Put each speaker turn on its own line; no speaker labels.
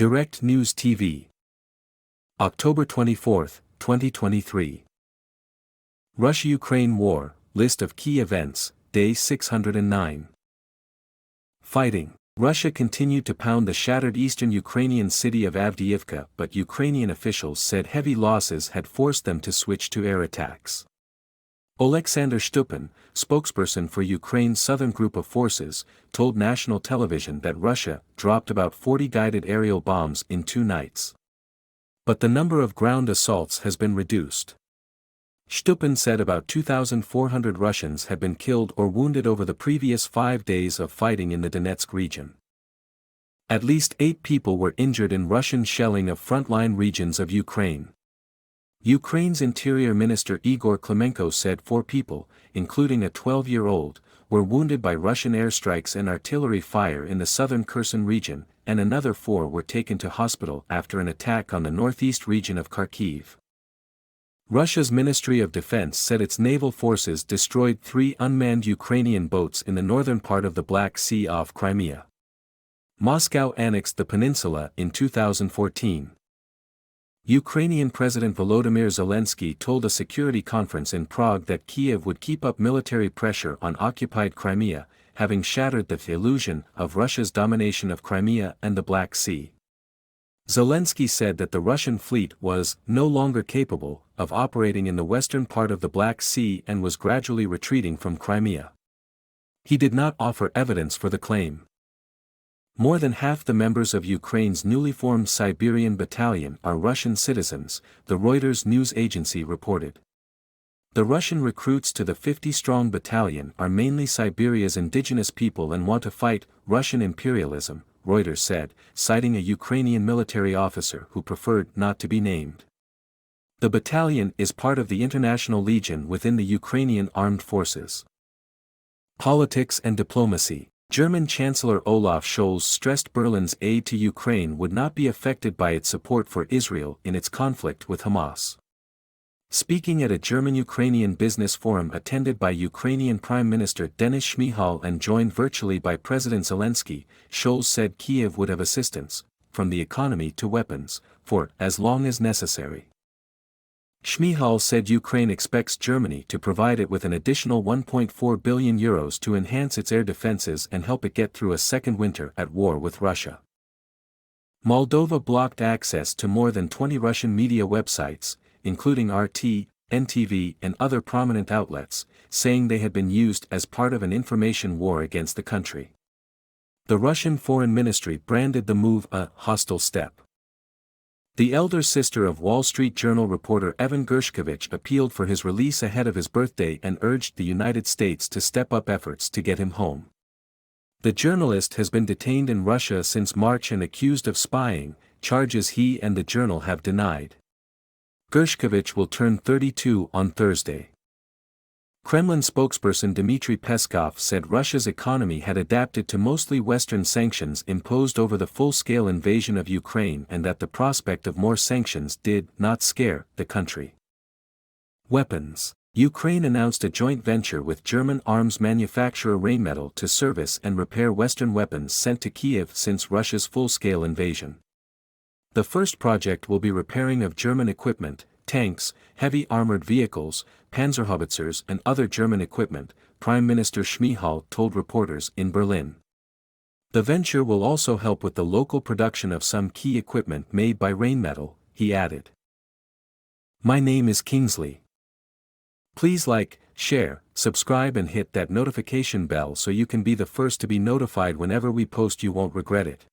Direct News TV. October 24, 2023. Russia-Ukraine War, List of Key Events, Day 609. Fighting. Russia continued to pound the shattered eastern Ukrainian city of Avdiivka, but Ukrainian officials said heavy losses had forced them to switch to air attacks. Oleksandr Shtupin, spokesperson for Ukraine's southern group of forces, told national television that Russia dropped about 40 guided aerial bombs in 2 nights. But the number of ground assaults has been reduced. Shtupin said about 2,400 Russians had been killed or wounded over the previous 5 days of fighting in the Donetsk region. At least 8 people were injured in Russian shelling of frontline regions of Ukraine. Ukraine's Interior Minister Igor Klimenko said 4 people, including a 12-year-old, were wounded by Russian airstrikes and artillery fire in the southern Kherson region, and another 4 were taken to hospital after an attack on the northeast region of Kharkiv. Russia's Ministry of Defense said its naval forces destroyed 3 unmanned Ukrainian boats in the northern part of the Black Sea off Crimea. Moscow annexed the peninsula in 2014. Ukrainian President Volodymyr Zelensky told a security conference in Prague that Kyiv would keep up military pressure on occupied Crimea, having shattered the illusion of Russia's domination of Crimea and the Black Sea. Zelensky said that the Russian fleet was no longer capable of operating in the western part of the Black Sea and was gradually retreating from Crimea. He did not offer evidence for the claim. More than half the members of Ukraine's newly formed Siberian Battalion are Russian citizens, the Reuters news agency reported. The Russian recruits to the 50-strong battalion are mainly Siberia's indigenous people and want to fight Russian imperialism, Reuters said, citing a Ukrainian military officer who preferred not to be named. The battalion is part of the International Legion within the Ukrainian Armed Forces. Politics and diplomacy. German Chancellor Olaf Scholz stressed Berlin's aid to Ukraine would not be affected by its support for Israel in its conflict with Hamas. Speaking at a German-Ukrainian business forum attended by Ukrainian Prime Minister Denis Shmyhal and joined virtually by President Zelensky, Scholz said Kyiv would have assistance, from the economy to weapons, for as long as necessary. Shmyhal said Ukraine expects Germany to provide it with an additional €1.4 billion to enhance its air defenses and help it get through a second winter at war with Russia. Moldova blocked access to more than 20 Russian media websites, including RT, NTV and other prominent outlets, saying they had been used as part of an information war against the country. The Russian Foreign Ministry branded the move a hostile step. The elder sister of Wall Street Journal reporter Evan Gershkovich appealed for his release ahead of his birthday and urged the United States to step up efforts to get him home. The journalist has been detained in Russia since March and accused of spying, charges he and the Journal have denied. Gershkovich will turn 32 on Thursday. Kremlin spokesperson Dmitry Peskov said Russia's economy had adapted to mostly Western sanctions imposed over the full-scale invasion of Ukraine and that the prospect of more sanctions did not scare the country. Weapons. Ukraine announced a joint venture with German arms manufacturer Rheinmetall to service and repair Western weapons sent to Kyiv since Russia's full-scale invasion. The first project will be repairing of German equipment, tanks, heavy armored vehicles, panzerhaubitzers and other German equipment, Prime Minister Shmyhal told reporters in Berlin. The venture will also help with the local production of some key equipment made by Rheinmetall, he added. My name is Kingsley. Please like, share, subscribe and hit that notification bell so you can be the first to be notified whenever we post. You won't regret it.